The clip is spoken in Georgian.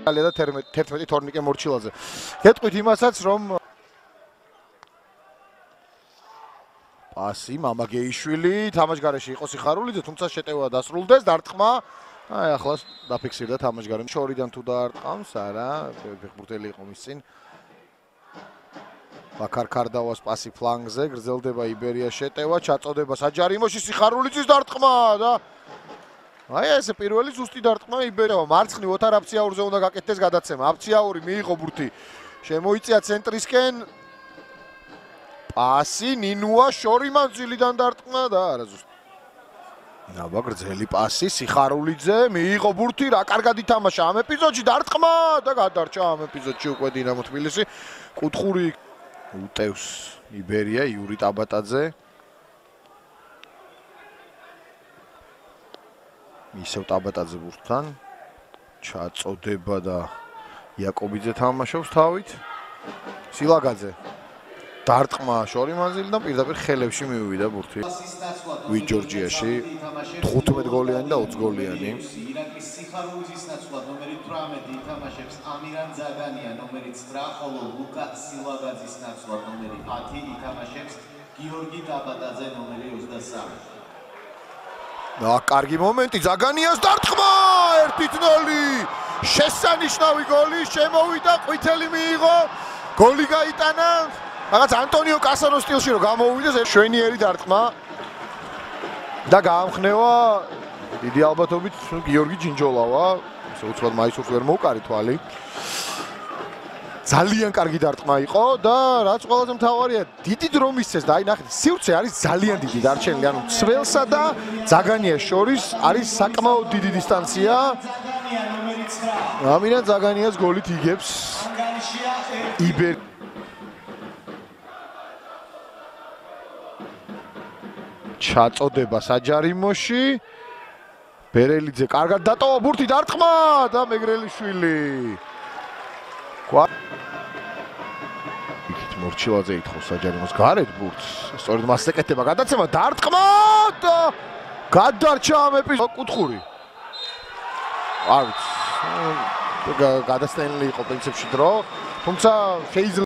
და 11 თორნიკე მორჩილაძე. გეტყვით იმასაც, რომ პასი მამაგეიშვილი თამაშგარეში იყო სიხარულიძე, თუმცა შეტევა დასრულდეს, დარტყმა. აი ახლა დაფიქსირდა თამაშგარემ. შორიდან თუ დაარტყამს, არა, ფეხბურთელი იყო მის წინ. ბაქარ ქარდავას პასი ფლანგზე, გრძელდება იბერია შეტევა, ჩაწოდება საჯარიმოში სიხარულიძის დარტყმა და აი ესე პირველი ზუსტი დარტყმა იბერია. მარცხნივ ოთარ აფციაურზე უნდა გაკეთდეს გადაცემა. აფციაური მიიღო ბურთი. შემოიწია ცენტრისკენ. პასი ნინუა შორი მანძილიდან დარტყმა და არა ზუსტი. ნაბა გრძელი პასი სიხარულიძე მიიღო ბურთი, რა კარგად ითამაშა ამ ეპიზოდში დარტყმა და გადარჩა ამ ეპიზოდში უკვე დინამო თბილისი. კუთხური უტევს იბერია იური ტაბატაძე. ისევ ტაბატაძე ბურთთან ჩაწოდება და იაკობიძე თამაშობს თავით. სილაგაძე დარტყმა შორი მანძილიდან პირდაპირ ხელებში მივიდა ბურთი. ვი ჯორჯიაში 15 გოლიანი და 20 გოლიანი. ირაკის სიხარულიძის ნაცვლად ნომერი 18 ითამაშებს ამირან ზაგანია, ნომერი 9, ხოლო ლუკა სილაგაძის ნაცვლად ნომერი 10 ითამაშებს გიორგი ტაბატაძე, ნომერი 23. და კარგი მომენტი ზაგანიას დარტყმა 1-0. შესანიშნავი გოლი, შემოვიდა, ყვითელი მიიღო, გოლი გაიტანა. რაღაც ანტონიო კასანოს სტილში რომ გამოვიდეს შვენიერი დარტყმა და გაამხნევა დიდი ალბათობით გიორგი ჯინჯოლავა. ისე უცბად მაისურს ვერ მოუკარი თვალი. ძალიან კარგი დარტყმა იყო და რაც ყველაზე მთავარია, დიდი დრო მისცეს და აი ნახეთ, სივრცე არის ძალიან დიდი დარჩენილი, ანუ ცველსა და ზაგანიას შორის არის საკმაოდ დიდი დისტანცია. ამირან ზაგანიას გოლით იგებს იბერ ჩაწოდება საჯარიმოში. ბერელიძე კარგად დატოვა ბურთი დარტყმა და მეგრელიშვილი. იქით მორჩილაძე ითხოვს საჯარიმოს გარეთ ბურთს. სწორედ მას ეკეთება გადაცემა დარტყმა და გადარჩა ამ ეპიზოდში კუთხური. არ ვიცი. გადასტენილი იყო პრინციპში დრო, თუმცა შეიძლება